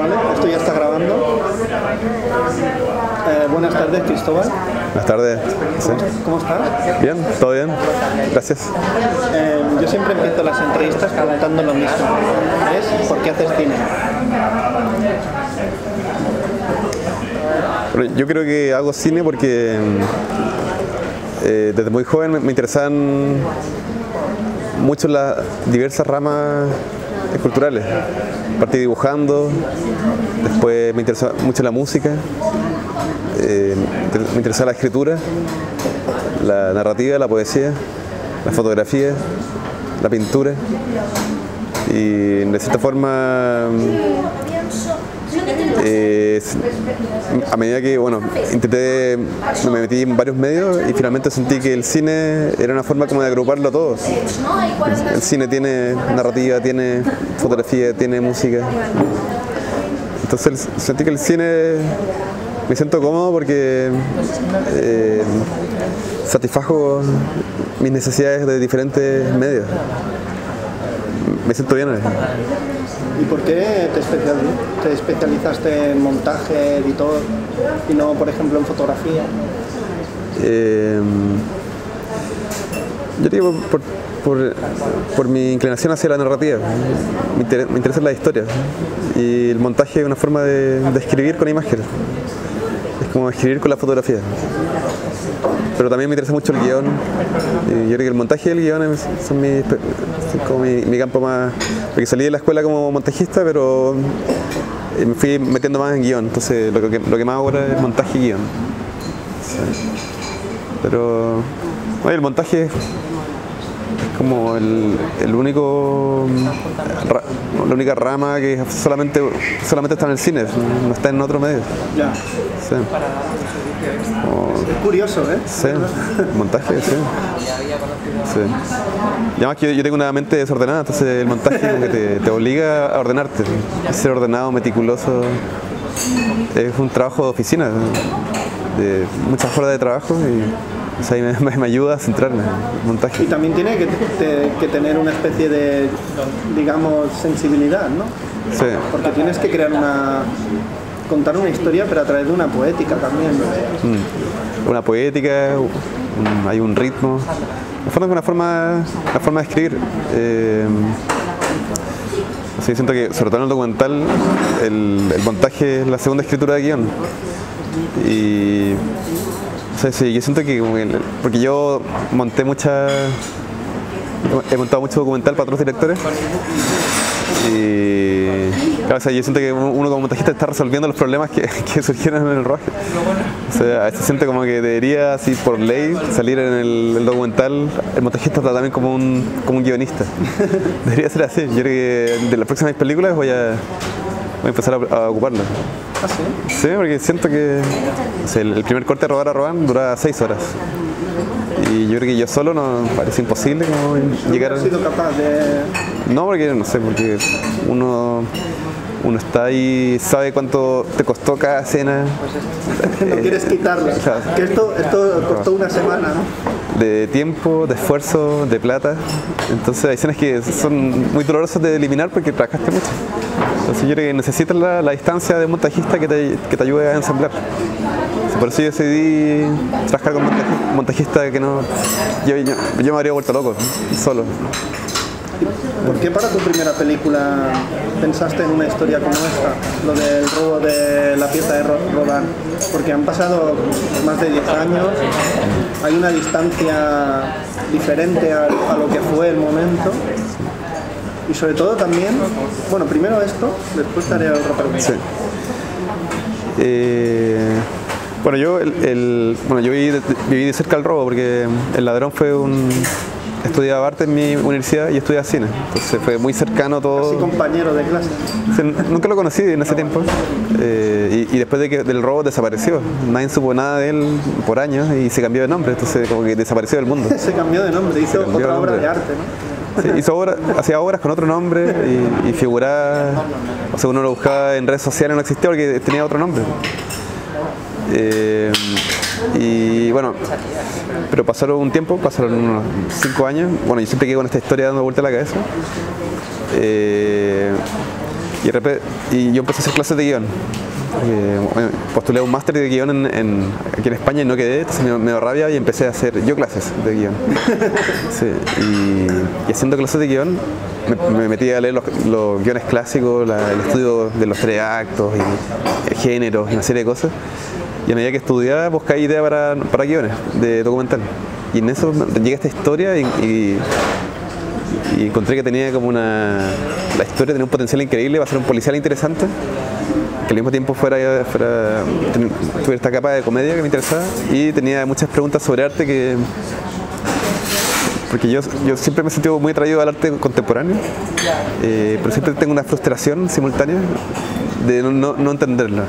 Vale, esto ya está grabando. Buenas tardes, Cristóbal. Buenas tardes. Sí. ¿Cómo estás? Bien, todo bien. Gracias. Yo siempre empiezo las entrevistas preguntando lo mismo. Es ¿por qué haces cine? Bueno, yo creo que hago cine porque desde muy joven me interesaban mucho las diversas ramas culturales. Partí dibujando, después me interesó mucho la música, me interesaba la escritura, la narrativa, la poesía, la fotografía, la pintura y de cierta forma a medida que me metí en varios medios y finalmente sentí que el cine era una forma como de agruparlo todo. El cine tiene narrativa, tiene fotografía, tiene música. Entonces sentí que el cine me siento cómodo porque satisfajo mis necesidades de diferentes medios. Me siento bien. ¿Y por qué te especializaste en montaje, editor y no, por ejemplo, en fotografía? Yo digo por mi inclinación hacia la narrativa. Me interesan las historias y el montaje es una forma de escribir con imágenes. Es como escribir con la fotografía. Pero también me interesa mucho el guión. Y yo creo que el montaje y el guión son como mi campo más. Porque salí de la escuela como montajista, pero me fui metiendo más en guión. Entonces lo que más hago ahora es montaje y guión. Sí. Pero el montaje es como la única rama que solamente está en el cine, no está en otro medio. Ya. Sí. Es curioso, ¿eh? Sí, montaje, sí. Sí. Y además que yo tengo una mente desordenada, entonces el montaje como que te obliga a ordenarte. Ser ordenado, meticuloso, es un trabajo de oficina, de muchas horas de trabajo y o sea, me ayuda a centrarme en el montaje. Y también tiene que tener una especie de, digamos, sensibilidad, ¿no? Sí. Porque tienes que contar una historia, pero a través de una poética también, ¿no? Una poética, hay un ritmo. En fondo es una forma de escribir. Sí, siento que, sobre todo en el documental, el montaje es la segunda escritura de guión. Y o sea, sí, yo siento que porque yo he montado mucho documental para otros directores y claro, o sea, yo siento que uno como montajista está resolviendo los problemas que surgieron en el rodaje. O sea, se siente como que debería, así por ley, salir en el documental. El montajista está también como un guionista. Debería ser así. Yo creo que de las próximas películas voy a empezar a ocuparlo. ¿Ah, sí? Sí, porque siento que o sea, el primer corte de Robar a Roban dura 6 horas. Y yo creo que yo solo no parece imposible como llegar a... ¿No has sido capaz de...? No, porque no sé, porque uno está ahí, sabe cuánto te costó cada escena. No quieres quitarla. Claro. Que esto costó una semana, ¿no? De tiempo, de esfuerzo, de plata. Entonces hay escenas que son muy dolorosas de eliminar porque trabajaste mucho. Entonces yo creo que necesitas la distancia de un montajista que te ayude a ensamblar. Por eso yo decidí trabajar con un montajista que no... Yo me habría vuelto loco, solo. ¿Por qué para tu primera película pensaste en una historia como esta? Lo del robo de la pieza de Rodin. Porque han pasado más de 10 años, hay una distancia diferente a lo que fue el momento. Y sobre todo también, bueno, primero esto, después te haré otra pregunta. Sí. Bueno, yo viví de cerca el robo porque el ladrón estudiaba arte en mi universidad y estudiaba cine. Entonces fue muy cercano todo. Así compañero de clase. Nunca lo conocí en ese tiempo. Y después del robo desapareció. Nadie supo nada de él por años y se cambió de nombre. Entonces como que desapareció del mundo. Se cambió de nombre, hizo otra obra de arte, ¿no? Sí, hacía obras con otro nombre y figuraba, o sea, uno lo buscaba en redes sociales, no existía porque tenía otro nombre. Y bueno, pero pasaron un tiempo, pasaron unos 5 años. Bueno, yo siempre quedé con esta historia dando vuelta a la cabeza. y yo empecé a hacer clases de guión. Postulé un máster de guión aquí en España y no quedé, entonces me dio rabia y empecé a hacer yo clases de guión. Sí, y haciendo clases de guión me metí a leer los guiones clásicos, el estudio de los 3 actos, y géneros y una serie de cosas. Y a medida que estudiaba buscaba ideas para guiones de documental. Y en eso llegué a esta historia y encontré que tenía como la historia tenía un potencial increíble, va a ser un policial interesante, que al mismo tiempo tuviera esta capa de comedia que me interesaba, y tenía muchas preguntas sobre arte porque yo siempre me he sentido muy atraído al arte contemporáneo, pero siempre tengo una frustración simultánea de no entenderla.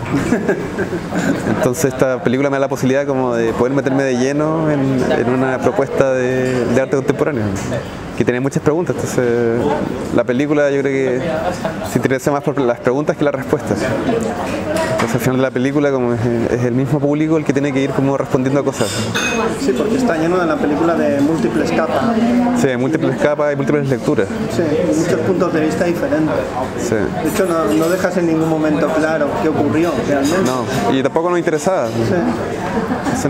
Entonces esta película me da la posibilidad como de poder meterme de lleno en una propuesta de arte contemporáneo que tiene muchas preguntas. Entonces la película yo creo que se interesa más por las preguntas que las respuestas. Entonces al final de la película como es el mismo público el que tiene que ir como respondiendo a cosas. Sí, porque está lleno de la película de múltiples capas. Sí, múltiples capas y múltiples lecturas. Sí, muchos puntos de vista diferentes. Sí. De hecho no dejas en ningún momento claro qué ocurrió realmente. No, y tampoco nos interesaba. Sí. Eso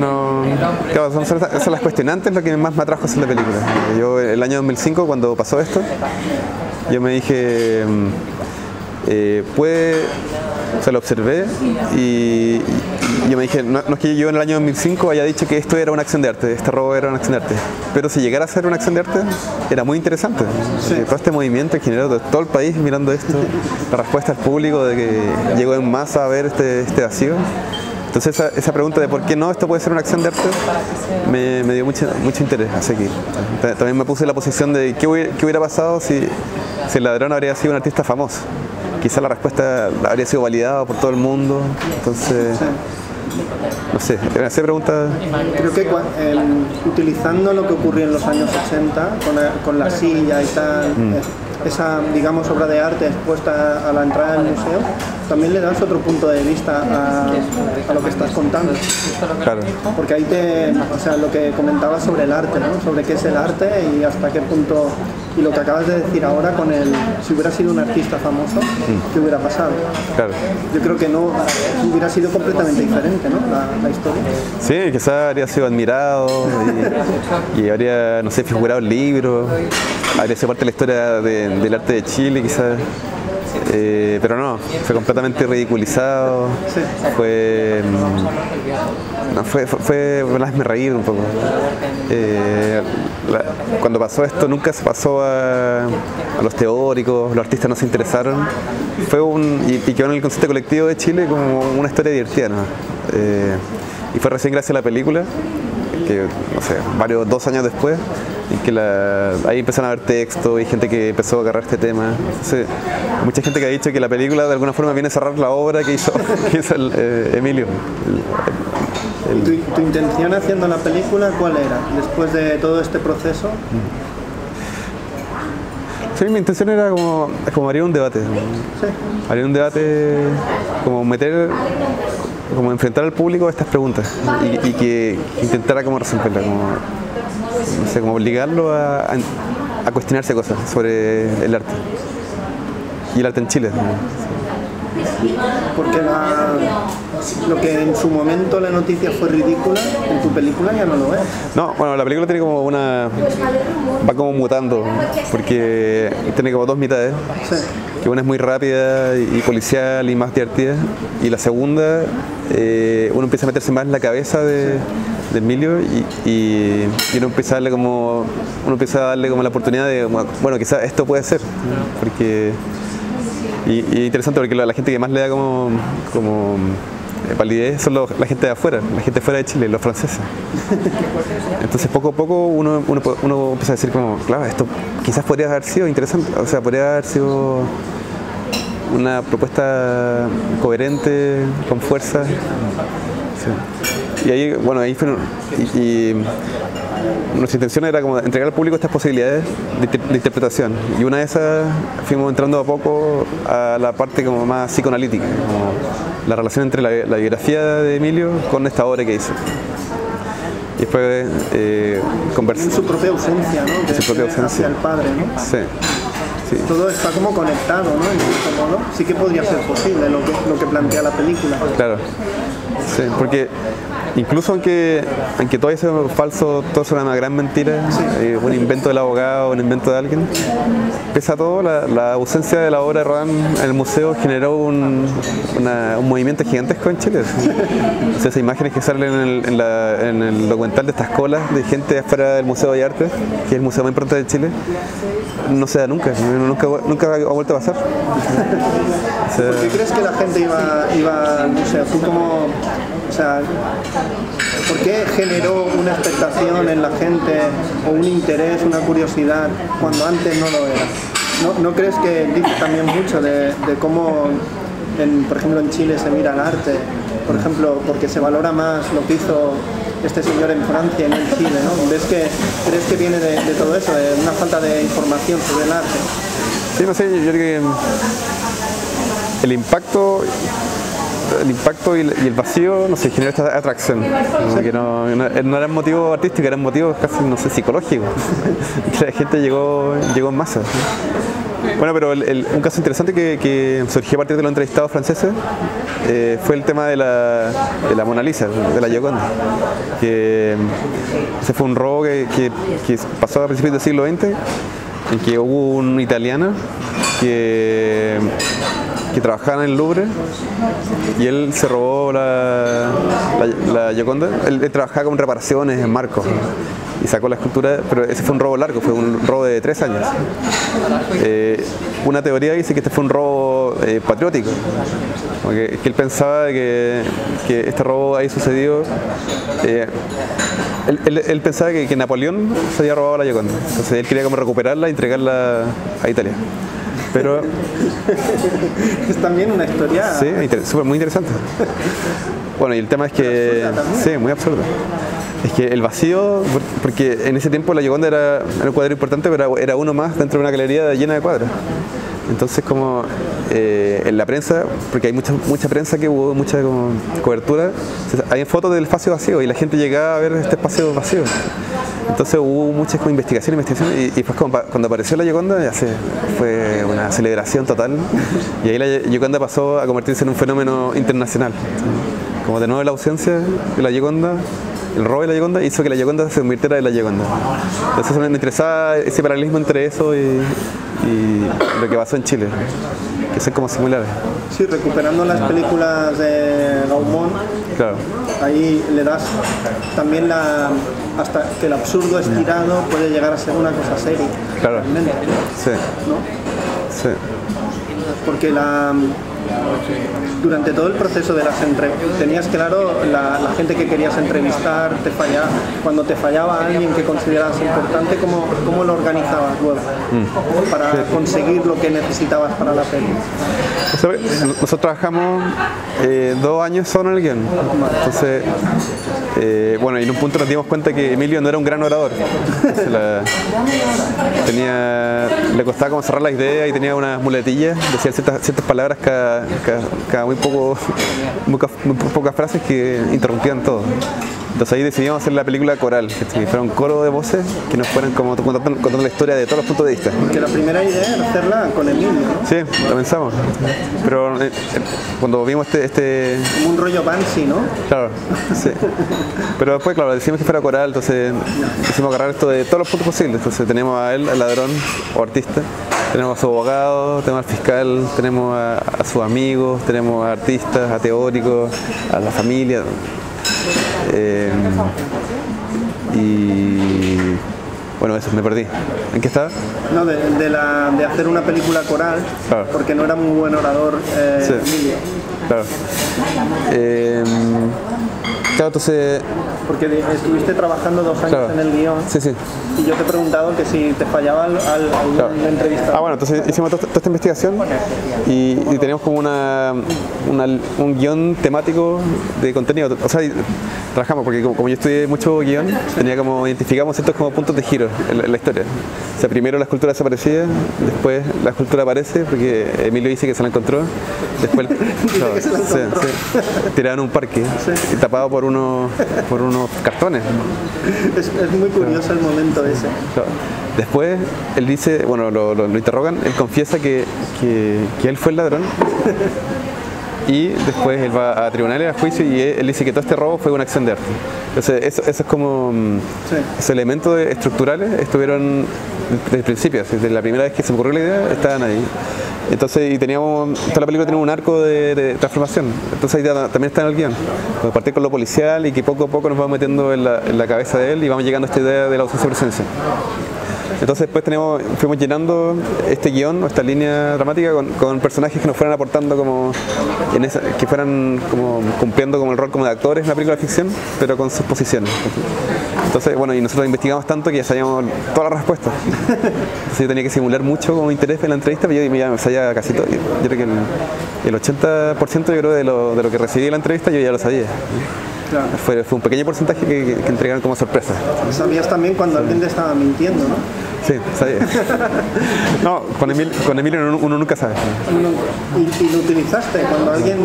claro, son las cuestionantes lo que más me atrajo a hacer la película. Yo el año 2005, cuando pasó esto, yo me dije, o sea, lo observé y yo me dije, no es que yo en el año 2005 haya dicho que esto era una acción de arte, este robo era una acción de arte, pero si llegara a ser una acción de arte, era muy interesante. Sí. Todo este movimiento que generó todo el país mirando esto, la respuesta del público de que llegó en masa a ver este vacío. Entonces esa pregunta de por qué no esto puede ser una acción de arte me dio mucho interés a seguir. También me puse en la posición de qué hubiera pasado si el ladrón habría sido un artista famoso. Quizá la respuesta habría sido validada por todo el mundo. Entonces, no sé, esa pregunta. Creo que utilizando lo que ocurrió en los años 80 con la silla y tal, esa, digamos, obra de arte expuesta a la entrada del museo, también le das otro punto de vista a lo que estás contando. Claro. Porque ahí o sea, lo que comentabas sobre el arte, ¿no? Sobre qué es el arte y hasta qué punto, y lo que acabas de decir ahora con si hubiera sido un artista famoso, ¿qué hubiera pasado? Claro. Yo creo que no, hubiera sido completamente diferente, ¿no? La historia. Sí, quizás habría sido admirado y habría, no sé, figurado en libros, habría sido parte de la historia del arte de Chile, quizás. Pero no, fue completamente ridiculizado. Sí. Fue hazme reír un poco. Cuando pasó esto nunca se pasó a los teóricos, los artistas no se interesaron. Y quedó en el consciente colectivo de Chile como una historia divertida, ¿no? Y fue recién gracias a la película, que no sé, 2 años después, en que ahí empezaron a ver texto y gente que empezó a agarrar este tema. Entonces, mucha gente que ha dicho que la película de alguna forma viene a cerrar la obra que hizo Emilio. ¿Tu intención haciendo la película cuál era? Después de todo este proceso. Sí, mi intención era como abrir un debate. Sí. Abrir un debate, como enfrentar al público a estas preguntas y que intentara como resolverlas, no sé, como obligarlo a cuestionarse cosas sobre el arte y el arte en Chile. Porque lo que en su momento la noticia fue ridícula, en tu película ya no lo es. No, bueno, la película tiene como va como mutando, porque tiene como 2 mitades. Sí. Que una es muy rápida y policial y más divertida, y la segunda uno empieza a meterse más en la cabeza de Emilio y uno empieza a darle como la oportunidad de, bueno, quizás esto puede ser, porque y interesante porque la gente que más le da como validez son la gente de afuera, la gente fuera de Chile, los franceses. Entonces poco a poco uno empieza a decir como, claro, esto quizás podría haber sido interesante, o sea, podría haber sido una propuesta coherente, con fuerza. Sí. Y ahí, bueno, y nuestra intención era como entregar al público estas posibilidades de interpretación, y una de esas fuimos entrando a poco a la parte como más psicoanalítica, como la relación entre la biografía de Emilio con esta obra que hizo. Y después conversar. En su propia ausencia, ¿no? Su propia ausencia. Hacia el padre, ¿no? Sí. Sí. Todo está como conectado, ¿no? En cierto modo. Sí que podría ser posible lo que plantea la película. Claro, sí, porque incluso aunque todo eso es falso, todo es una gran mentira, un invento del abogado, un invento de alguien, pese a todo, la ausencia de la obra de Rodin en el museo generó un movimiento gigantesco en Chile. O sea, esas imágenes que salen en el documental de estas colas de gente afuera del Museo de Arte, que es el museo más importante de Chile, no se da nunca ha vuelto a pasar. O sea, ¿por qué crees que la gente iba al museo? ¿Tú cómo, o sea, por qué generó una expectación en la gente o un interés, una curiosidad cuando antes no lo era? ¿No crees que dice también mucho de cómo, por ejemplo, en Chile se mira el arte? Por ejemplo, porque se valora más lo que hizo este señor en Francia y no en Chile, ¿no? ¿Crees que viene de todo eso, de una falta de información sobre el arte? Sí, no sé, yo creo que el impacto y el vacío, no sé, genera esta atracción. Como que no eran motivos artísticos, eran motivos casi, no sé, psicológicos. La gente llegó en masa. Bueno, pero un caso interesante que surgió a partir de los entrevistados franceses fue el tema de la Mona Lisa, de la Gioconda. Que ese fue un robo que pasó a principios del siglo XX, en que hubo un italiano que trabajaba en el Louvre y él se robó la Gioconda. Él trabajaba con reparaciones en marcos y sacó la escultura, pero ese fue un robo largo, fue un robo de 3 años. Una teoría dice que este fue un robo patriótico, que él pensaba que este robo ahí sucedió. Él pensaba que Napoleón se había robado la Gioconda, entonces él quería como recuperarla y entregarla a Italia. Pero es también una historia... Sí, muy interesante. Bueno, y el tema es que... Sí, muy absurdo. Es que el vacío, porque en ese tiempo la Gioconda era un cuadro importante, pero era uno más dentro de una galería llena de cuadros. Entonces, como en la prensa, porque hay mucha prensa que hubo, mucha como cobertura, hay fotos del espacio vacío y la gente llegaba a ver este espacio vacío. Entonces hubo muchas investigaciones y después cuando apareció la Gioconda ya fue una celebración total y ahí la Gioconda pasó a convertirse en un fenómeno internacional. Como de nuevo la ausencia de la Gioconda, el robo de la Gioconda hizo que la Gioconda se convirtiera en la Gioconda. Entonces me interesaba ese paralelismo entre eso y lo que pasó en Chile, que son como similares. Sí, recuperando las películas de Gaumont, claro. Ahí le das también hasta que el absurdo estirado puede llegar a ser una cosa seria. Claro. Realmente, sí. ¿no? Sí. Porque durante todo el proceso de las entrevistas, tenías claro la gente que querías entrevistar, cuando te fallaba alguien que considerabas importante, ¿cómo lo organizabas luego para conseguir lo que necesitabas para la peli? Nosotros trabajamos 2 años solo en el guión. Entonces, bueno, y en un punto nos dimos cuenta que Emilio no era un gran orador. Entonces, le costaba como cerrar las ideas y tenía unas muletillas, decía ciertas palabras cada muy pocas frases que interrumpían todo. Entonces ahí decidimos hacer la película coral, que fuera un coro de voces que nos fueran como contando la historia de todos los puntos de vista. Porque la primera idea era hacerla con Emilio, ¿no? Sí, lo pensamos. Pero cuando vimos como un rollo Banshee, ¿no? Claro, sí. Pero después, claro, decidimos que fuera coral, entonces quisimos agarrar esto de todos los puntos posibles. Entonces tenemos a él, al ladrón o artista, tenemos a su abogado, tenemos al fiscal, tenemos a sus amigos, tenemos a artistas, a teóricos, a la familia. Y bueno, eso, me perdí. ¿En qué estaba? No, de hacer una película coral, claro. Porque no era muy buen orador sí. Emilio. Claro. Claro, entonces... Porque estuviste trabajando 2 años claro. en el guión. Sí, sí. Y yo te he preguntado que si te fallaba al claro. entrevistador. Bueno, entonces hicimos toda esta investigación y tenemos como un guión temático de contenido. O sea, trabajamos, porque como yo estudié mucho guión, identificamos ciertos como puntos de giro en la historia. O sea, primero la escultura desaparecía, después la escultura aparece, porque Emilio dice que se la encontró. Después tirado en un parque, tapado por unos cartones. Es muy curioso el momento ese. Claro. Después él dice, bueno, lo interrogan, él confiesa que él fue el ladrón. Y después él va a tribunales, a juicio, y él dice que todo este robo fue una acción de arte. Entonces eso es como, esos elementos estructurales estuvieron desde el principio, desde la primera vez que se me ocurrió la idea, estaban ahí. Entonces, y teníamos, toda la película tenía un arco de transformación. Entonces ahí también está en el guión. Partir con lo policial y que poco a poco nos vamos metiendo en la cabeza de él y vamos llegando a esta idea de la ausencia de presencia. Entonces después fuimos llenando este guión o esta línea dramática con personajes que nos fueran aportando como que fueran como cumpliendo como el rol como de actores en la película de ficción, pero con sus posiciones. Entonces, bueno, y nosotros investigamos tanto que ya sabíamos todas las respuestas. Entonces yo tenía que simular mucho como interés en la entrevista, pero yo ya sabía casi todo. Yo creo que el 80% yo creo de lo que recibí en la entrevista yo ya lo sabía. Claro. Fue un pequeño porcentaje que entregaron como sorpresa. Sabías también cuando alguien te estaba mintiendo, ¿no? Sí, sabía. No, con Emilio uno nunca sabe. ¿Y lo utilizaste? Cuando alguien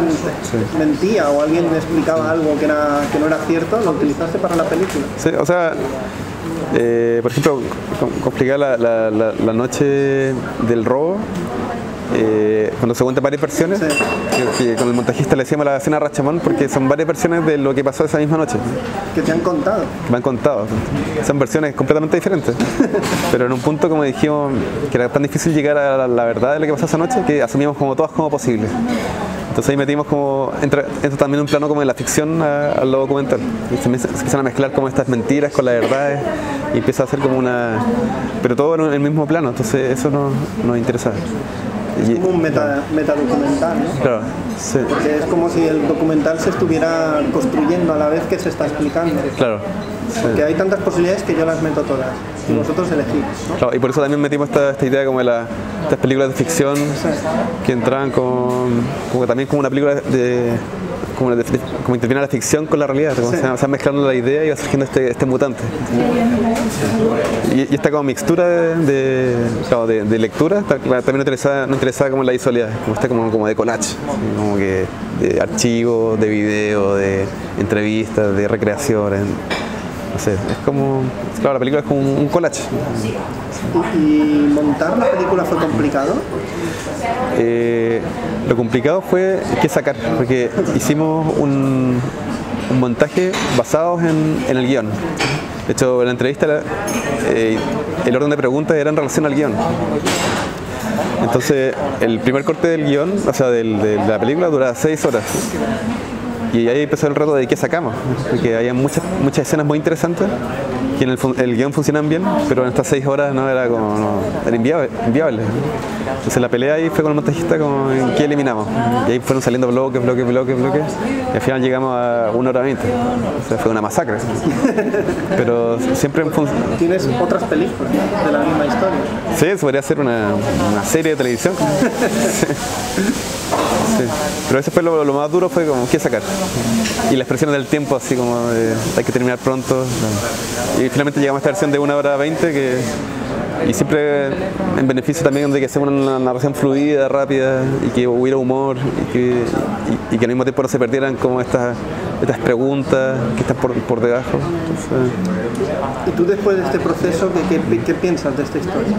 mentía o alguien explicaba algo que no era cierto, ¿lo utilizaste para la película? Sí, o sea, por ejemplo, complicar la noche del robo. Cuando se cuentan varias versiones, que con el montajista le decíamos la escena Rachamón porque son varias versiones de lo que pasó esa misma noche. Que te han contado. Que me han contado. Son versiones completamente diferentes. Pero en un punto, como dijimos, que era tan difícil llegar a la verdad de lo que pasó esa noche que asumíamos como todas como posible. Entonces ahí metimos como, entra también un plano como de la ficción a lo documental. Y se empiezan a mezclar como estas mentiras con las verdades y empieza a hacer como pero todo en el mismo plano, entonces eso nos interesa. Es como un metadocumental, ¿no? Claro, sí. Porque es como si el documental se estuviera construyendo a la vez que se está explicando. Claro. Sí. Porque hay tantas posibilidades que yo las meto todas y vosotros elegís, ¿no? Claro, y por eso también metimos esta idea como de estas películas de ficción que entraban como también como una película como interviene la ficción con la realidad, como se va mezclando la idea y va surgiendo este mutante. Y esta como mixtura de lectura también nos interesaba como la visualidad, como de collage, como que de archivos, de video, de entrevistas, de recreaciones. No sé, es como, claro, la película es como un collage. ¿Y montar la película fue complicado? Lo complicado fue qué sacar, porque hicimos un montaje basado en el guión. De hecho, en la entrevista el orden de preguntas era en relación al guión. Entonces, el primer corte del guión, o sea, de la película, duraba 6 horas. Y ahí empezó el reto de qué sacamos, porque había muchas escenas muy interesantes que en el guión funcionan bien, pero en estas 6 horas era inviable. Entonces la pelea ahí fue con el montajista como en qué eliminamos. Y ahí fueron saliendo bloques, y al final llegamos a 1 hora 20. O sea, fue una masacre. Pero siempre en función. ¿Tienes otras películas de la misma historia? Sí, eso podría ser una serie de televisión. Sí. Pero eso fue lo más duro, fue como qué sacar. Y la expresión del tiempo, así como de hay que terminar pronto. Y finalmente llegamos a esta versión de 1 hora 20 y siempre en beneficio también de que sea una narración fluida, rápida y que hubiera humor y que al mismo tiempo no se perdieran como estas preguntas que están por debajo. Entonces, ¿y tú después de este proceso qué piensas de esta historia?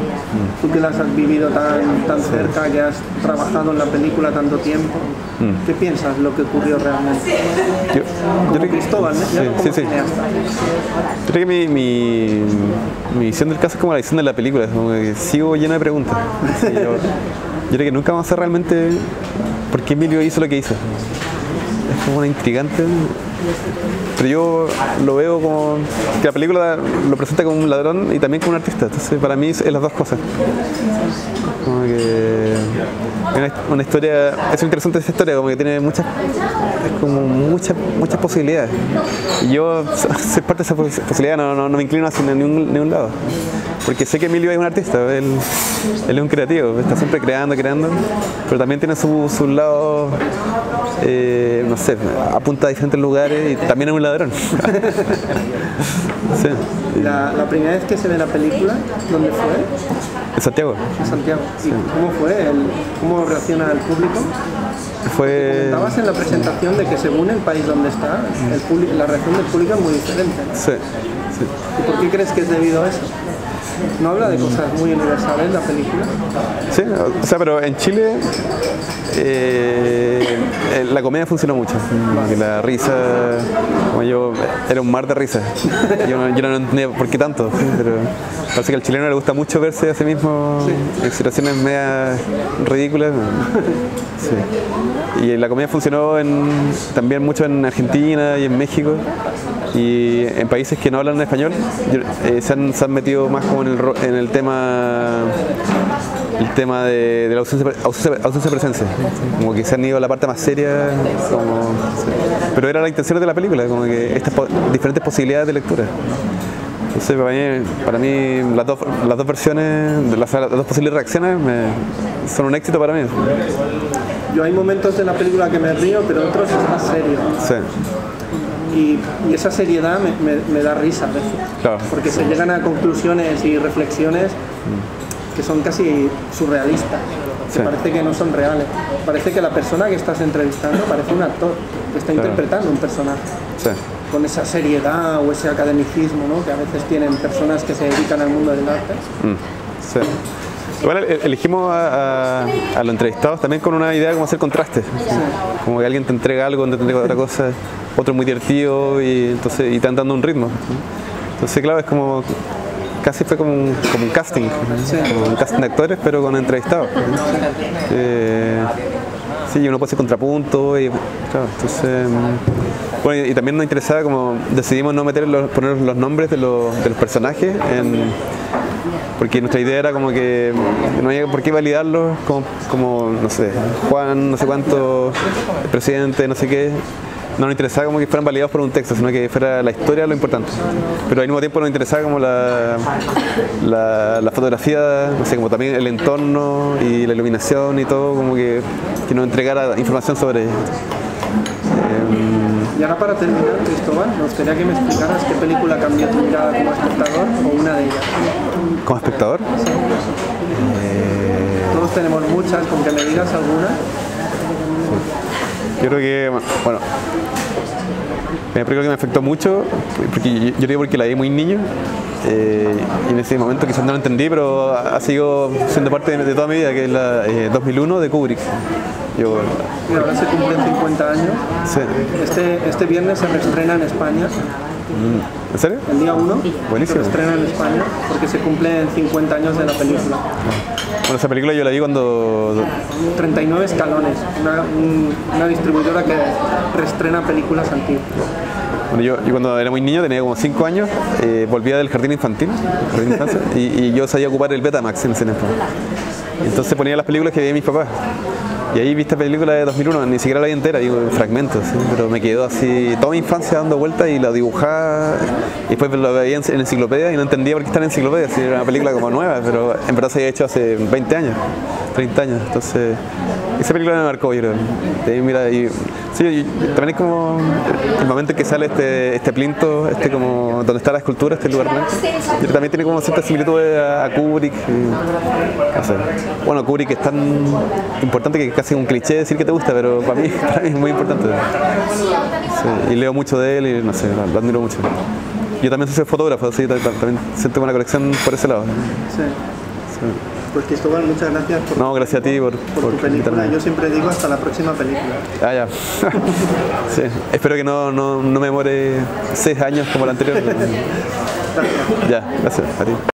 Tú que la has vivido tan cerca, que has trabajado en la película tanto tiempo, ¿qué piensas lo que ocurrió realmente? Yo creo que Cristóbal, ¿no? Sí. Yo creo que mi visión del caso es como la visión de la película, es como que sigo lleno de preguntas. Yo creo que nunca vamos a saber realmente por qué Emilio hizo lo que hizo. Es como una intrigante, pero yo lo veo como que la película lo presenta como un ladrón y también como un artista, entonces para mí es las dos cosas. Como que una historia, es interesante esta historia, como que tiene muchas posibilidades. Y yo soy parte de esa posibilidad, no me inclino hacia ningún lado. Porque sé que Emilio es un artista, él es un creativo, está siempre creando, pero también tiene sus lados, no sé, apunta a diferentes lugares y también es un ladrón. Sí. La primera vez que se ve la película, ¿dónde fue? En Santiago. En Santiago. ¿Y cómo fue? ¿Cómo reacciona el público? Comentabas en la presentación de que según el país donde está, la reacción del público es muy diferente. Sí. ¿Y por qué crees que es debido a eso? ¿No habla de cosas muy universales la película? Sí, o sea, pero en Chile la comedia funcionó mucho. La risa, como yo, era un mar de risa. Yo no entendía por qué tanto, ¿sí? Pero parece que al chileno le gusta mucho verse a sí mismo en situaciones medias ridículas. Sí. Y la comedia funcionó también mucho en Argentina y en México. Y en países que no hablan español se han metido más como en el tema de la ausencia de presencia, como que se han ido a la parte más seria, pero era la intención de la película, como que estas diferentes posibilidades de lectura. Entonces para mí las dos versiones, las dos posibles reacciones son un éxito para mí. Yo hay momentos de la película que me río, pero otros es más serio. Sí. Y esa seriedad me da risa a veces, claro, porque se llegan a conclusiones y reflexiones que son casi surrealistas, que parece que no son reales. Parece que la persona que estás entrevistando parece un actor que está interpretando un personaje. Sí. Con esa seriedad o ese academicismo, ¿no?, que a veces tienen personas que se dedican al mundo del arte. Sí. Igual elegimos a los entrevistados también con una idea como hacer contrastes. Sí. Como que alguien te entrega algo, te entrega otra cosa, otro muy divertido y te van dando un ritmo. Entonces, claro, es como casi fue como un casting, como un casting de actores, pero con entrevistados. Sí, uno puede hacer contrapunto y claro, entonces bueno, y también nos interesaba, como decidimos no poner los nombres de los personajes porque nuestra idea era como que no había por qué validarlos como no sé, Juan no sé cuánto, el presidente no sé qué. No nos interesaba como que fueran validados por un texto, sino que fuera la historia lo importante. Pero al mismo tiempo nos interesaba como la fotografía, no sé, como también el entorno y la iluminación y todo, como que nos entregara información sobre ello. Y ahora, para terminar, Cristóbal, me gustaría que me explicaras qué película cambió tu mirada como espectador o una de ellas. ¿Como espectador? Sí. Todos tenemos muchas, con que me digas alguna. Yo creo que, bueno, la película que me afectó mucho, porque yo digo porque la vi muy niño, y en ese momento quizás no lo entendí, pero ha sido siendo parte de toda mi vida, que es la 2001 de Kubrick. Y ahora se cumplen 50 años. Sí. Este viernes se reestrena en España. ¿En serio? El día 1 Buenísimo. Se reestrena en España porque se cumplen 50 años de la película. Bueno, esa película yo la vi cuando... 39 escalones, una distribuidora que reestrena películas antiguas. Bueno, yo cuando era muy niño, tenía como 5 años, volvía del jardín infantil, y yo sabía ocupar el Betamax en ese tiempo. Entonces ponía las películas que veía mis papás. Y ahí vi esta película de 2001, ni siquiera la vi entera, digo, en fragmentos, ¿sí? Pero me quedó así toda mi infancia dando vueltas y la dibujaba, y después lo veía en enciclopedia y no entendía por qué estaba en enciclopedia, si era una película como nueva, pero en verdad se había hecho hace 20 años, 30 años, entonces esa película me marcó, yo creo. Sí, también es como el momento en que sale este plinto, como donde está la escultura, este lugar blanco. Y también tiene como cierta similitud a Kubrick. No sé. Bueno, Kubrick es tan importante que es casi un cliché decir que te gusta, pero para mí es muy importante. Sí, y leo mucho de él y no sé, lo admiro mucho. Yo también soy fotógrafo, así también siento una colección por ese lado. Sí. Pues Cristóbal, muchas gracias por, gracias a ti por tu película. Yo siempre digo hasta la próxima película. Ya. Sí. Espero que no me demore 6 años como la anterior. Gracias. Ya, gracias a ti.